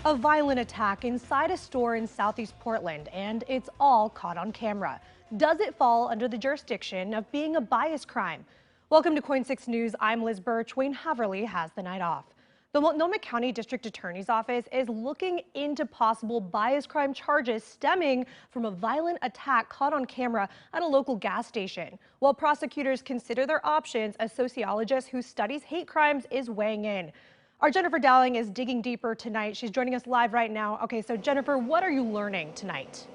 A violent attack inside a store in Southeast Portland, and it's all caught on camera. Does it fall under the jurisdiction of being a bias crime? Welcome to KOIN 6 News. I'm Liz Birch. Wayne Haverly has the night off. The Multnomah County District Attorney's Office is looking into possible bias crime charges stemming from a violent attack caught on camera at a local gas station. While prosecutors consider their options, a sociologist who studies hate crimes is weighing in. Our Jennifer Dowling is digging deeper tonight. She's joining us live right now. Okay, so Jennifer, what are you learning tonight?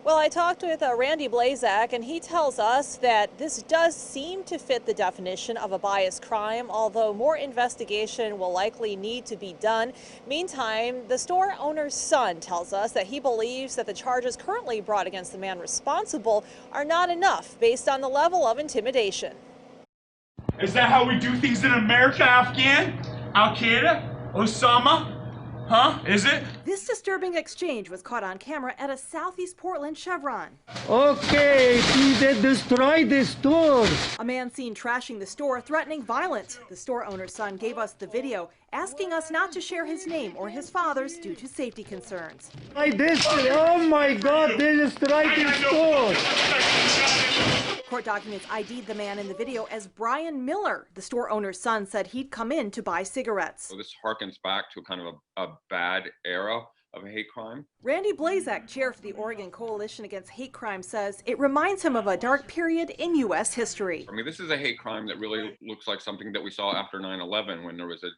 Well, I talked with Randy Blazak, and he tells us that this does seem to fit the definition of a bias crime, although more investigation will likely need to be done. Meantime, the store owner's son tells us that he believes that the charges currently brought against the man responsible are not enough based on the level of intimidation. Is that how we do things in America, Afghan? Al-Qaeda? Osama? Huh? Is it? This disturbing exchange was caught on camera at a Southeast Portland Chevron. Okay, please destroy the store. A man seen trashing the store, threatening violence. The store owner's son gave us the video, asking us not to share his name or his father's due to safety concerns. Oh my God, they destroyed the store. Court documents ID'd the man in the video as Brian Miller. The store owner's son said he'd come in to buy cigarettes. So this harkens back to kind of a bad era of a hate crime. Randy Blazak, chair for the Oregon Coalition Against Hate Crime, says it reminds him of a dark period in U.S. history. I mean, this is a hate crime that really looks like something that we saw after 9/11, when there was a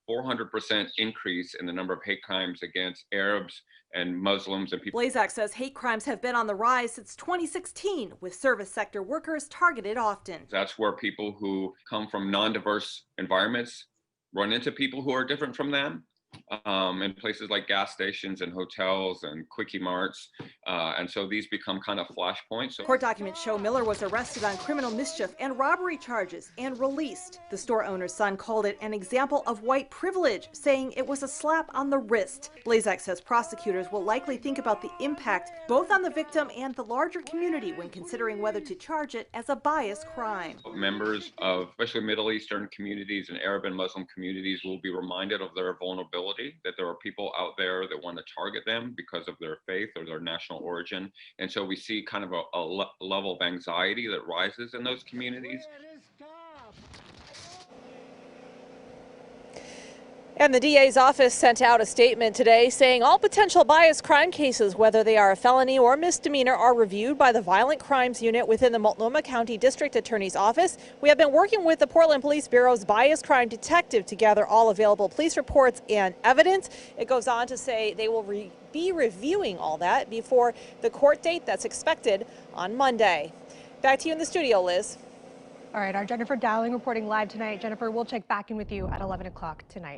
400% increase in the number of hate crimes against Arabs and Muslims and people. Blazak says hate crimes have been on the rise since 2016, with service sector workers targeted often. That's where people who come from non-diverse environments run into people who are different from them. In places like gas stations and hotels and quickie marts, and so these become kind of flashpoints. Court documents show Miller was arrested on criminal mischief and robbery charges and released. The store owner's son called it an example of white privilege, saying it was a slap on the wrist. Blazak says prosecutors will likely think about the impact both on the victim and the larger community when considering whether to charge it as a bias crime. Members of especially Middle Eastern communities and Arab and Muslim communities will be reminded of their vulnerability, that there are people out there that want to target them because of their faith or their national origin. And so we see kind of a level of anxiety that rises in those communities. And the DA's office sent out a statement today saying all potential bias crime cases, whether they are a felony or misdemeanor, are reviewed by the Violent Crimes Unit within the Multnomah County District Attorney's Office. We have been working with the Portland Police Bureau's bias crime detective to gather all available police reports and evidence. It goes on to say they will be reviewing all that before the court date that's expected on Monday. Back to you in the studio, Liz. All right, our Jennifer Dowling reporting live tonight. Jennifer, we'll check back in with you at 11 o'clock tonight.